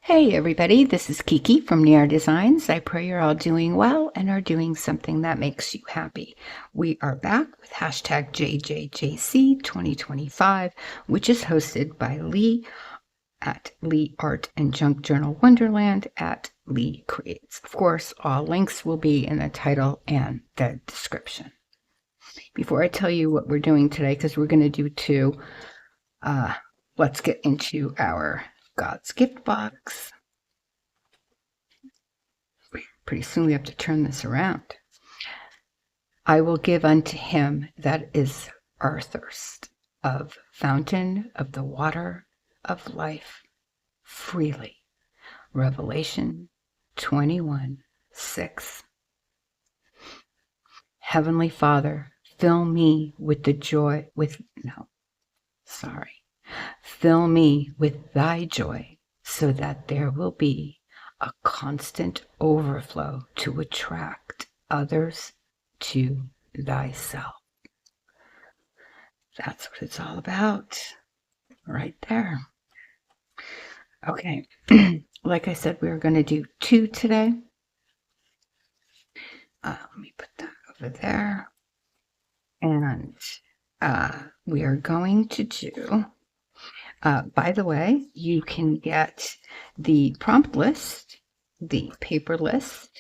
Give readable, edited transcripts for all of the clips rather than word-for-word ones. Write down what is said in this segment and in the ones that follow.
Hey everybody, this is Kiki from Niar Designs. I pray you're all doing well and are doing something that makes you happy. We are back with hashtag JJJC 2025, which is hosted by Leigh at Leigh Art and Junk Journal Wonderland at Leigh Creates. Of course, all links will be in the title and the description. Before I tell you what we're doing today, because we're going to do two, let's get into our God's gift box. Pretty soon we have to turn this around. I will give unto him that is our thirst of fountain of the water of life freely. Revelation 21:6. Heavenly Father, fill me with the joy, Fill me with thy joy, so that there will be a constant overflow to attract others to thyself. That's what it's all about, right there. Okay, like I said, we're going to do two today. Let me put that over there. And we are going to do... by the way, you can get the prompt list, the paper list,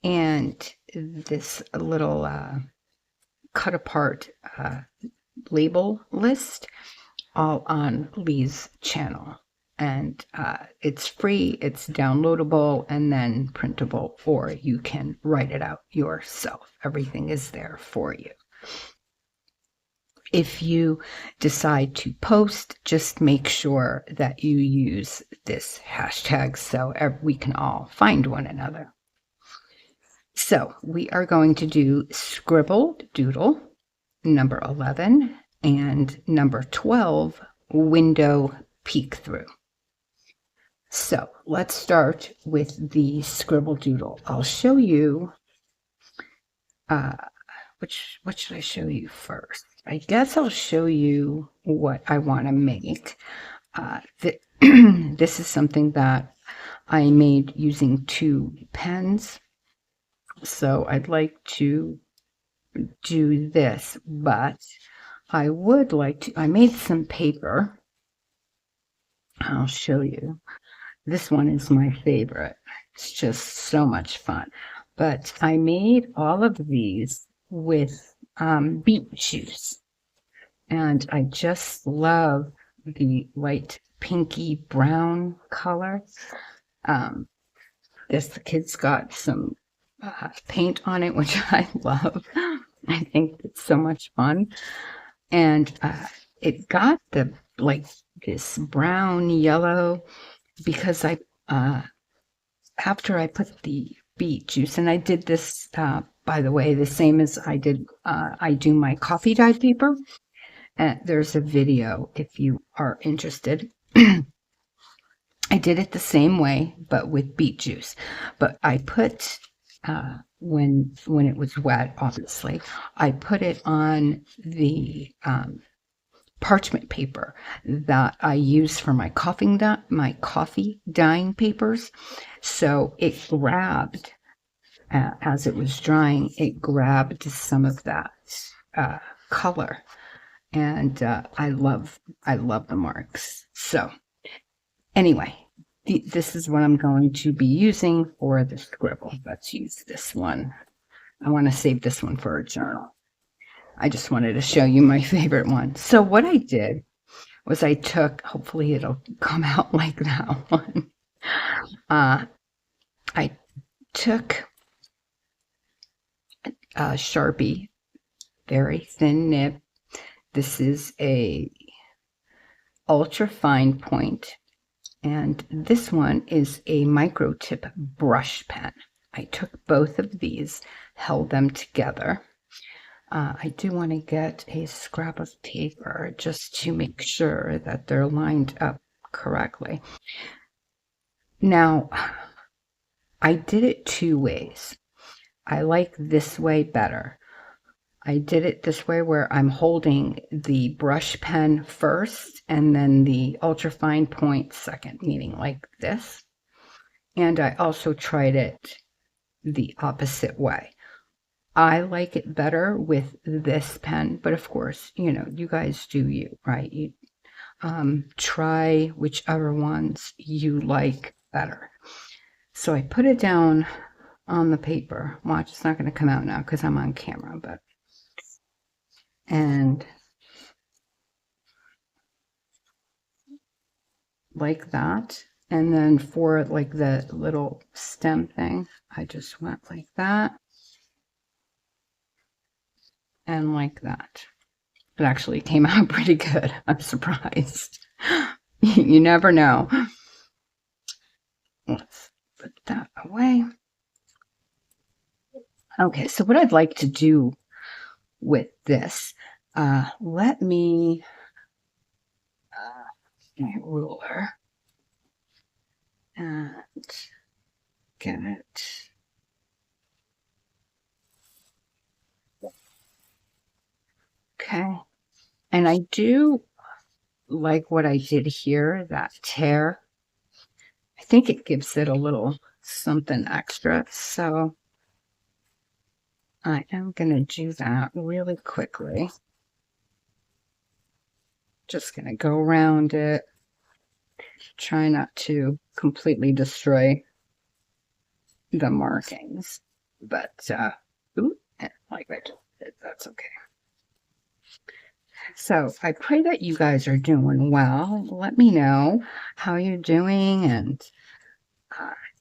and this little cut apart label list all on Leigh's channel. And it's free, it's downloadable, and then printable, or you can write it out yourself. Everything is there for you. If you decide to post, just make sure that you use this hashtag so we can all find one another. So we are going to do Scribble Doodle, number 11, and number 12, Window Peek-Through. So let's start with the Scribble Doodle. I'll show you, what should I show you first? I guess I'll show you what I want to make. This is something that I made using 2 pens. So I'd like to do this, but I would like to, I made some paper. I'll show you. This one is my favorite. It's just so much fun. But I made all of these with beet juice, and I just love the light pinky brown color. The kids got some paint on it, which I love. I think it's so much fun, and it got the this brown yellow because I after I put the beet juice, and I did this by the way, the same as I do my coffee dyed paper. There's a video if you are interested. I did it the same way, but with beet juice. But I put, when it was wet, obviously, I put it on the parchment paper that I use for my coffee dyeing papers. So it grabbed, as it was drying, it grabbed some of that color, and I love the marks. So anyway, this is what I'm going to be using for the scribble. Let's use this one. I want to save this one for a journal. I just wanted to show you my favorite one. So what I did was I took, hopefully it'll come out like that one. I took a Sharpie, very thin nib. This is a ultra fine point, and this one is a micro tip brush pen. I took both of these, held them together. I do want to get a scrap of paper just to make sure that they're lined up correctly. Now, I did it 2 ways. I like this way better. I did it this way where I'm holding the brush pen first and then the ultrafine point second, meaning like this. And I also tried it the opposite way. I like it better with this pen, but of course, you know, you guys do you, right? You try whichever ones you like better. So I put it down on the paper. Watch, it's not going to come out now because I'm on camera, but and like that. And then for like the little stem thing, I just went like that and like that. It actually came out pretty good. I'm surprised. You never know. Let's put that away. Okay, so what I'd like to do with this, let me, my ruler, and get it. Okay, and I do like what I did here, that tear. I think it gives it a little something extra, so I am going to do that really quickly. Just going to go around it. Try not to completely destroy the markings, but like I just did, that's okay. So I pray that you guys are doing well. Let me know how you're doing, and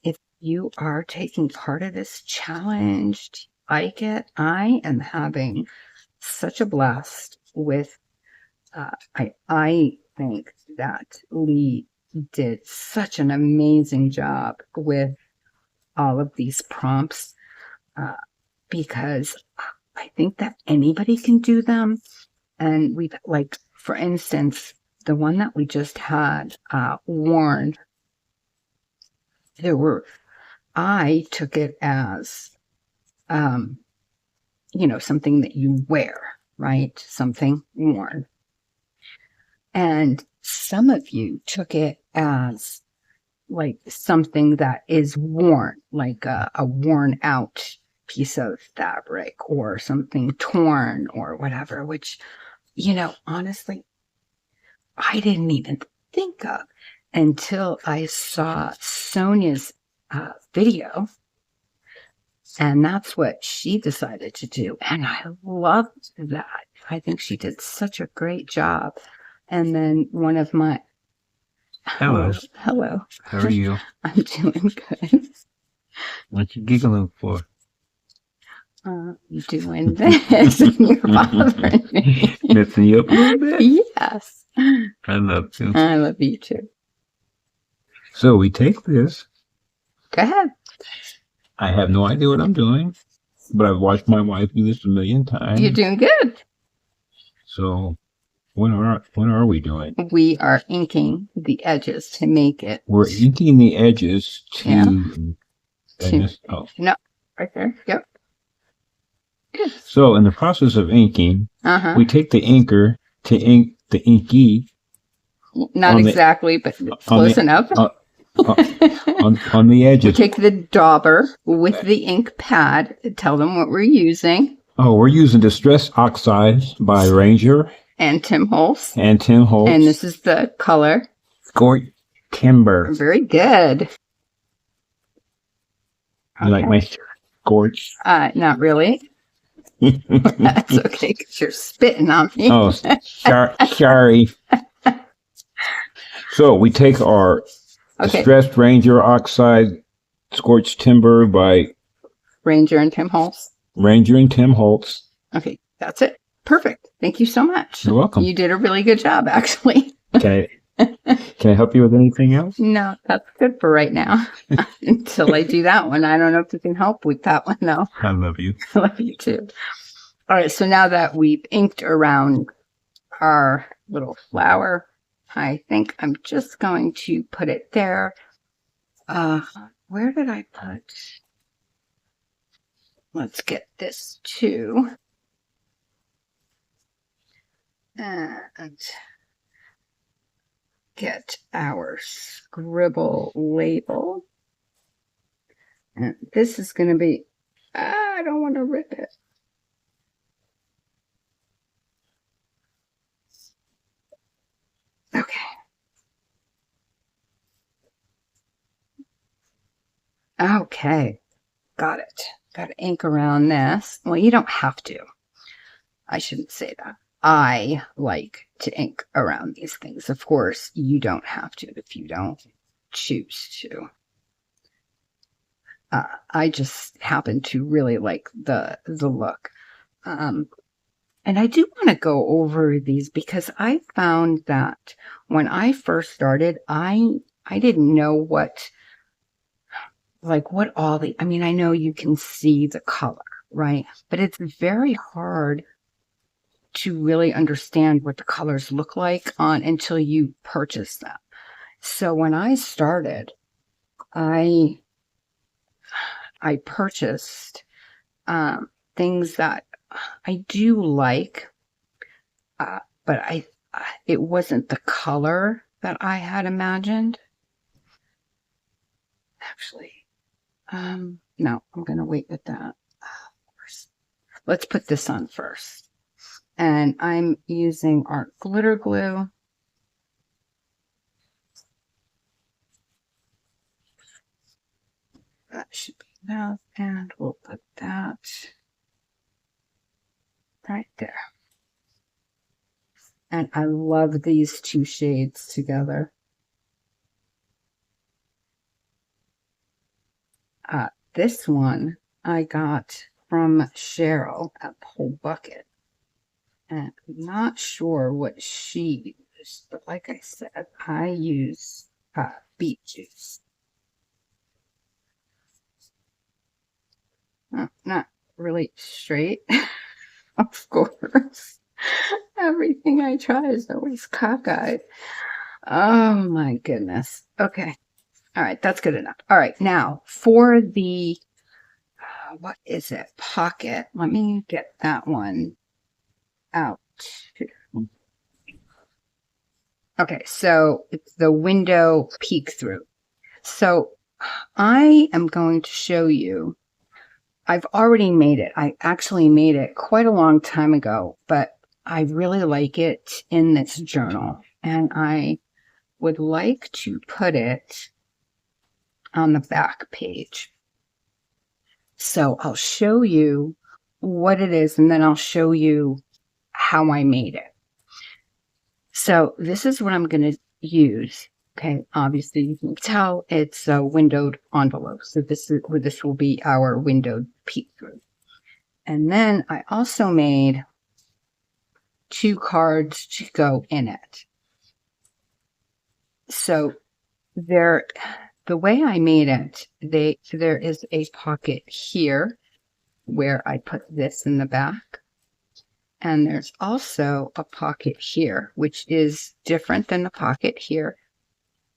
if you are taking part of this challenge, like it. I am having such a blast with. I think that Leigh did such an amazing job with all of these prompts because I think that anybody can do them. And we've, like, for instance, the one that we just had, worn, I took it as, you know, something that you wear, right? Something worn. And some of you took it as like something that is worn, like a worn out piece of fabric or something torn or whatever, which, you know, honestly, I didn't even think of until I saw Sonya's video. And that's what she decided to do. And I loved that. I think she did such a great job. And then one of my... Hello. Hello. How are you? I'm doing good. What you giggling for? Doing this and you're bothering me. Messing you up a little bit? Yes. I love you. I love you too. So we take this. Go ahead. I have no idea what I'm doing, but I've watched my wife do this a million times. You're doing good. So what are we doing? We are inking the edges to make it. We're inking the edges to... Yeah. Oh. No, right there. Yep. Good. So in the process of inking, we take the inker to ink the inky. Not exactly, but close enough. On the edges. We take the dauber with the ink pad. Tell them what we're using. Oh, we're using Distress Oxide by Ranger. And Tim Holtz. And this is the color. Scorch Timber. Very good. You like my scorch? Not really. That's okay, because you're spitting on me. Oh, sorry. So we take our Distressed Ranger Oxide Scorched Timber by Ranger and Tim Holtz. Okay, that's it. Perfect. Thank you so much. You're welcome. You did a really good job, actually. Can I help you with anything else? No, that's good for right now. Until I do that one. I don't know if you can help with that one, though. I love you. I love you, too. All right, so now that we've inked around our little flower, I think I'm just going to put it there. Where did I put? Let's get this too. And get our Scribble label. And this is going to be, I don't want to rip it. Okay. Okay. Got it. Got to ink around this. Well, you don't have to. I shouldn't say that. I like to ink around these things. Of course, you don't have to if you don't choose to. I just happen to really like the look. And I do want to go over these because I found that when I first started, I didn't know what all the, I mean, I know you can see the color, right? But it's very hard to really understand what the colors look like until you purchase them. So when I started, I purchased things that I do like, but it wasn't the color that I had imagined. Actually, no, I'm going to wait with that. Let's put this on first. And I'm using our glitter glue. That should be enough. And we'll put that right there. And I love these two shades together. This one I got from Sharyl at Whole Bucket. And I'm not sure what she used, but like I said, I use beet juice. Not really straight, of course. Everything I try is always cockeyed. Oh my goodness. Okay. All right, that's good enough. All right, now for the, what is it? Pocket. Let me get that one out. Okay, so it's the window peek through. So I am going to show you, I've already made it. I actually made it quite a long time ago, but I really like it in this journal. And I would like to put it on the back page. So I'll show you what it is, and then I'll show you how I made it. So this is what I'm going to use. Okay, obviously you can tell it's a windowed envelope. So this will be our windowed peek through. And then I also made 2 cards to go in it. So the way I made it, there is a pocket here where I put this in the back. And there's also a pocket here, which is different than the pocket here.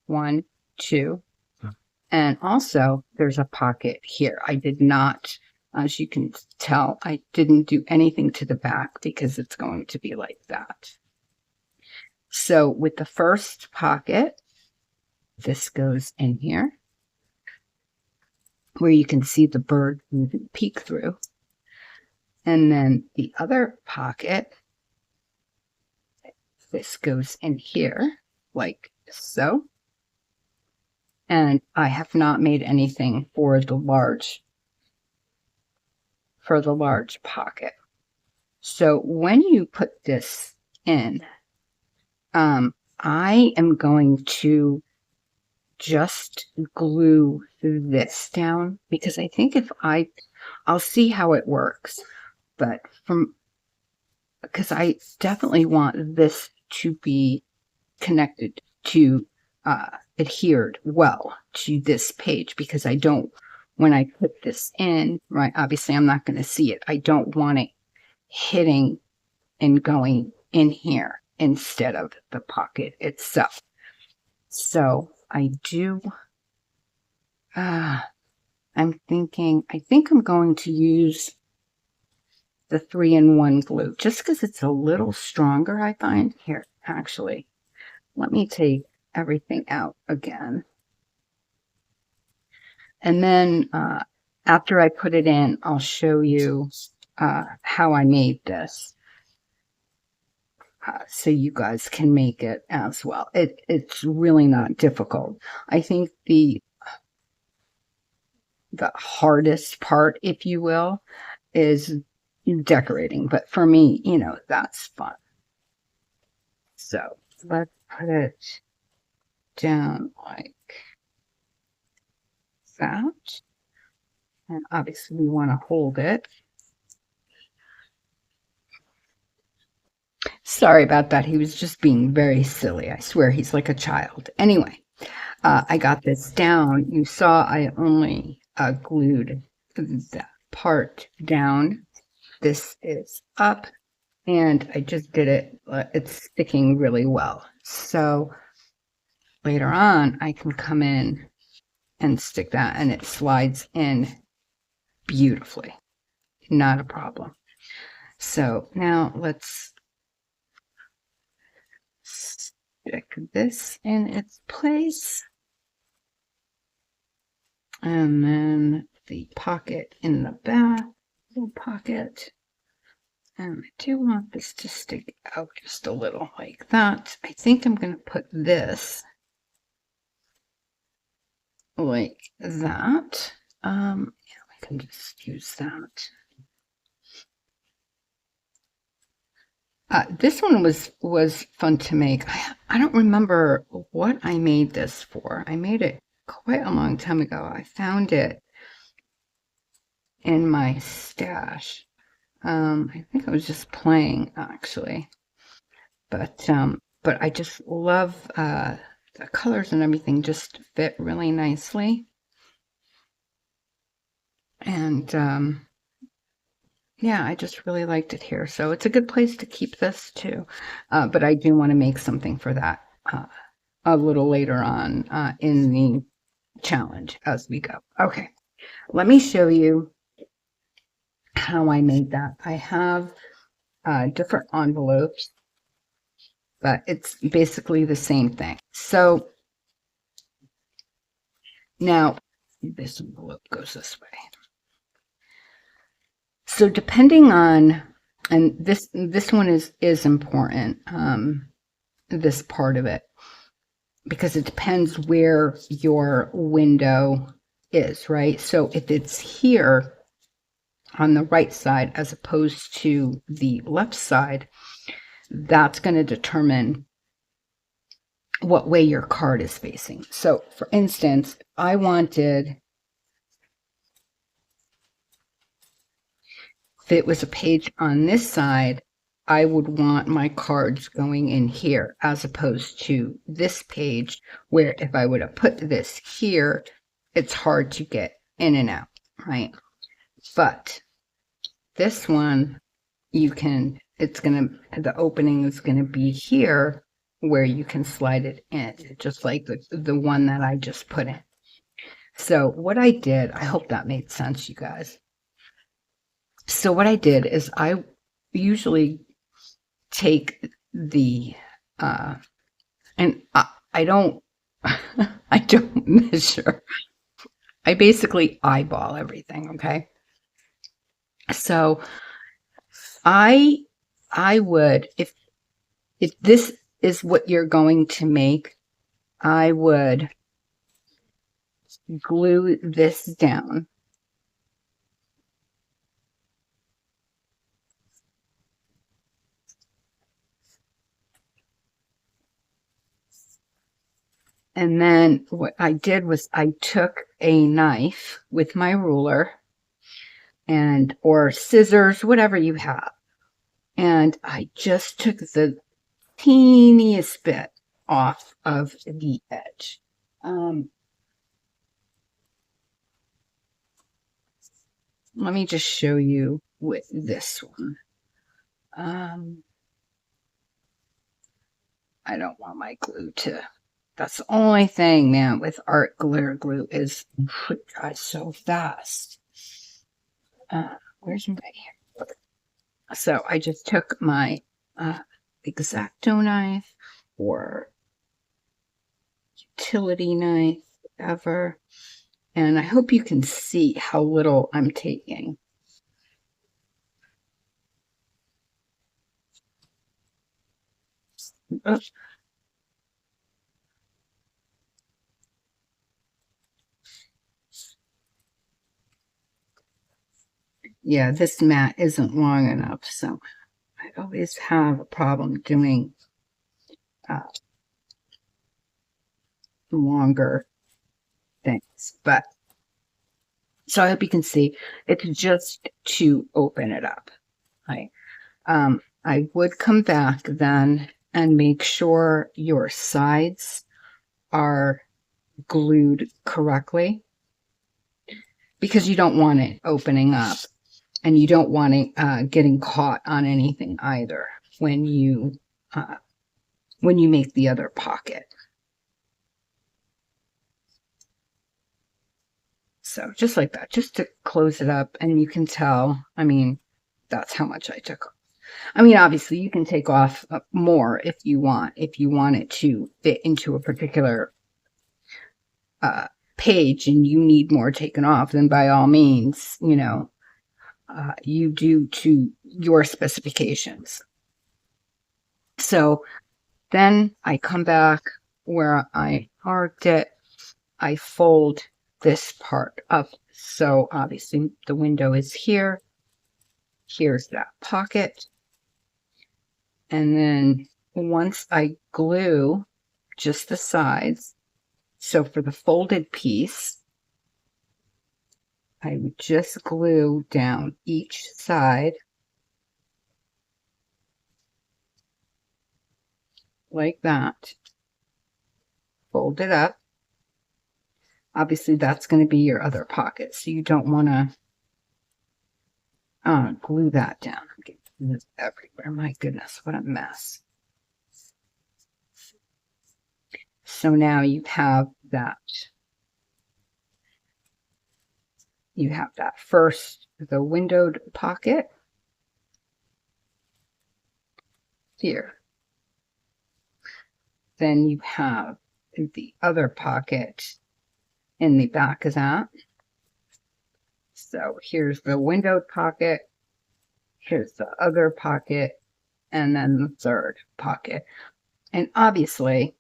1, 2. And also there's a pocket here. I did not, as you can tell, I didn't do anything to the back because it's going to be like that. So with the first pocket, this goes in here where you can see the bird peek through. And then the other pocket, this goes in here like so. And I have not made anything for the large pocket. So when you put this in, I am going to just glue this down because I think if I'll see how it works, but because I definitely want this to be connected to, adhered well to this page, because I don't, when I put this in, right, obviously I'm not going to see it. I don't want it hitting and going in here instead of the pocket itself. So I do, I'm thinking, I think I'm going to use the 3-in-1 glue, just because it's a little stronger, I find. Here, actually, let me take everything out again. And then after I put it in, I'll show you how I made this. So you guys can make it as well. It's really not difficult. I think the hardest part, if you will, is decorating. But for me, you know, that's fun. So let's put it down like that. And obviously we want to hold it. Sorry about that. He was just being very silly. I swear he's like a child. Anyway, I got this down. You saw I only glued that part down. This is up, and I just did it. It's sticking really well. So later on, I can come in and stick that, and it slides in beautifully. Not a problem. So now let's stick this in its place. And then the pocket in the back, little pocket. And I do want this to stick out just a little like that. I think I'm going to put this like that. Yeah, we can just use that. This one was fun to make. I don't remember what I made this for. I made it quite a long time ago. I found it in my stash. I think I was just playing actually, but I just love the colors and everything just fit really nicely, and yeah, I just really liked it here. So it's a good place to keep this too, but I do want to make something for that a little later on in the challenge as we go. Okay, let me show you how I made that. I have different envelopes, but it's basically the same thing. So now this envelope goes this way. So depending on, and this one is important, this part of it, because it depends where your window is, right? So if it's here on the right side as opposed to the left side, that's going to determine what way your card is facing. So for instance, I wanted, if it was a page on this side, I would want my cards going in here as opposed to this page where if I would have put this here, it's hard to get in and out, right? But this one, you can, it's going to, the opening is going to be here where you can slide it in, just like the one that I just put in. So what I did, I hope that made sense, you guys. So what I did is I usually take the, and I don't, I don't measure. I basically eyeball everything, okay? So I would, if this is what you're going to make, I would glue this down. And then what I did was I took a knife with my ruler and or scissors, whatever you have. And I just took the teeniest bit off of the edge. Let me just show you with this one. I don't want my glue to, that's the only thing, man, with art glitter glue is it dries so fast. Where's my, So I just took my X-Acto knife or utility knife, whatever, and I hope you can see how little I'm taking. Oops. Yeah, this mat isn't long enough, so I always have a problem doing longer things. But so I hope you can see it's just to open it up. I would come back then and make sure your sides are glued correctly, because you don't want it opening up, and you don't want it getting caught on anything either when you make the other pocket. So just like that, just to close it up, and you can tell, I mean, that's how much I took off. I mean, obviously you can take off more if you want it to fit into a particular page and you need more taken off, then by all means, you know, you do to your specifications. So then I come back where I marked it. I fold this part up. So obviously the window is here. Here's that pocket. And then once I glue just the sides, so for the folded piece, I would just glue down each side like that. Fold it up. Obviously, that's going to be your other pocket, so you don't want to glue that down. I'm getting this everywhere. My goodness, what a mess. So now you have that. You have that first, the windowed pocket here. Then you have the other pocket in the back of that. So here's the windowed pocket, here's the other pocket, and then the third pocket. And obviously,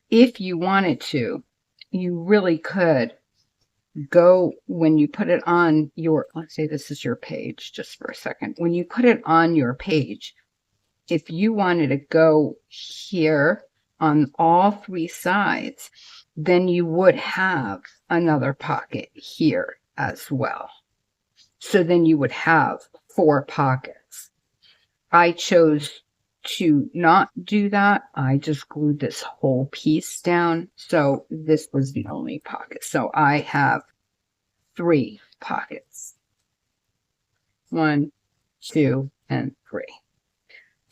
if you wanted to, you really could go, when you put it on your, let's say this is your page, just for a second. When you put it on your page, if you wanted to go here on all three sides, then you would have another pocket here as well. So then you would have 4 pockets. I chose to not do that. I just glued this whole piece down. So this was the only pocket. So I have 3 pockets. 1, 2, and 3.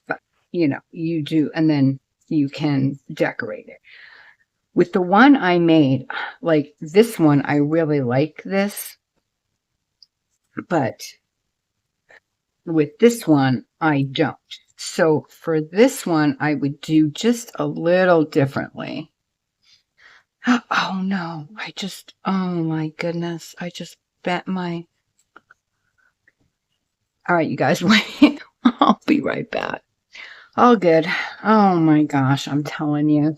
But, you know, you do, and then you can decorate it. With the one I made, like this one, I really like this. But with this one, I don't. So for this one, I would do just a little differently. Oh no, oh my goodness, I just bent my... All right, you guys, wait, I'll be right back. All good. Oh my gosh, I'm telling you.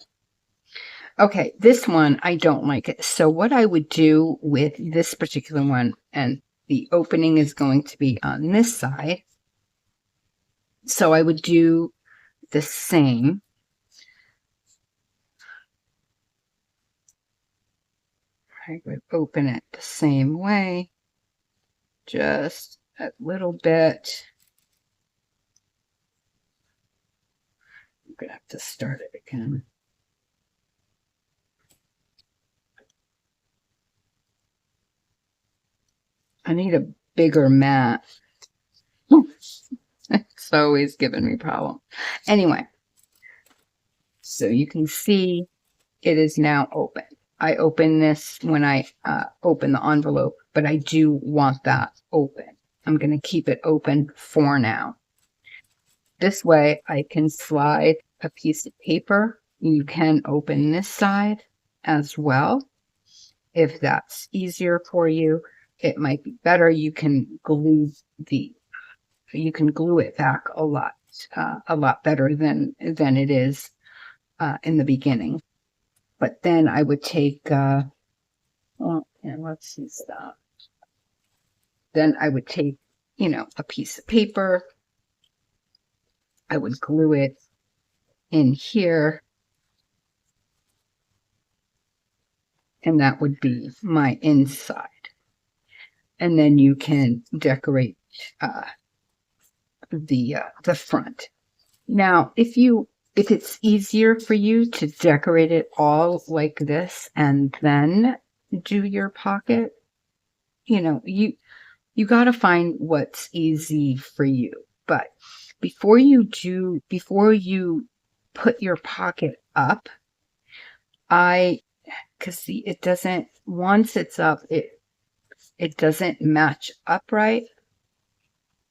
Okay, this one, I don't like it. So what I would do with this particular one, and the opening is going to be on this side. So I would do the same. I would open it the same way, just a little bit. I'm going to have to start it again. I need a bigger mat. It's always giving me problems. Anyway, so you can see it is now open. I open this when I open the envelope, but I do want that open. I'm going to keep it open for now. this way I can slide a piece of paper. You can open this side as well. If that's easier for you, it might be better. You can glue it back a lot better than it is in the beginning. But then I would take, let's see stuff. Then I would take, a piece of paper. I would glue it in here. And that would be my inside. And then you can decorate the front. Now, if it's easier for you to decorate it all like this and then do your pocket, you got to find what's easy for you. But before you put your pocket up, because see, it doesn't, once it's up, it doesn't match up right.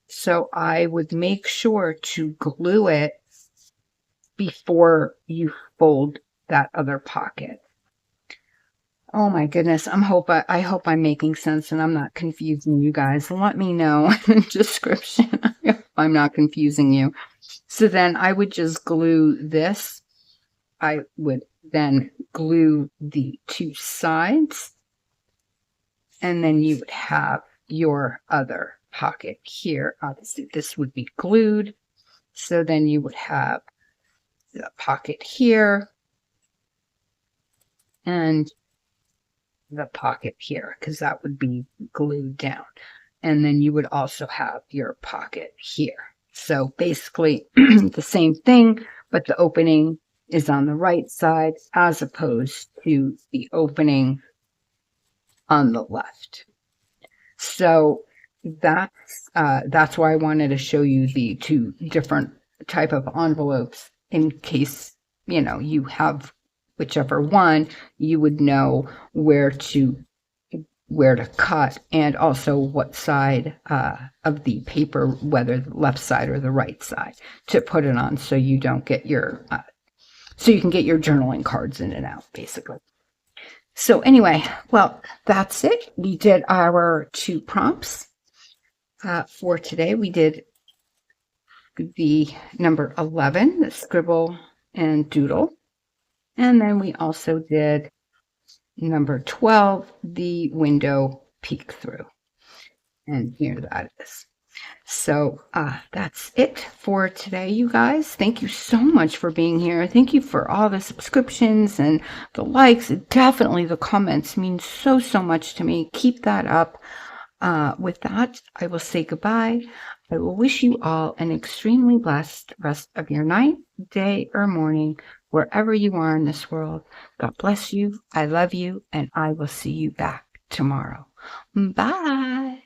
So I would make sure to glue it before you fold that other pocket. Oh my goodness, I hope I'm making sense and I'm not confusing you guys. Let me know in the description if I'm not confusing you. So then I would just glue this. I would then glue the two sides, and then you would have your other pocket here. Obviously this would be glued. So then you would have the pocket here and the pocket here, because that would be glued down. And then you would also have your pocket here. So basically the same thing, but the opening is on the right side as opposed to the opening on the left. So that's why I wanted to show you the two different type of envelopes, in case you have whichever one, you would know where to cut, and also what side of the paper, whether the left side or the right side, to put it on, so you don't get your so you can get your journaling cards in and out, basically. So anyway, well, that's it. We did our 2 prompts for today. We did the number 11, the Scribble and Doodle. And then we also did number 12, the window peek through. And here that is. So that's it for today, you guys. Thank you so much for being here. Thank you for all the subscriptions and the likes. Definitely the comments mean so much to me. Keep that up. With that, I will say goodbye. I will wish you all an extremely blessed rest of your night, day, or morning, wherever you are in this world. God bless you. I love you, and I will see you back tomorrow. Bye.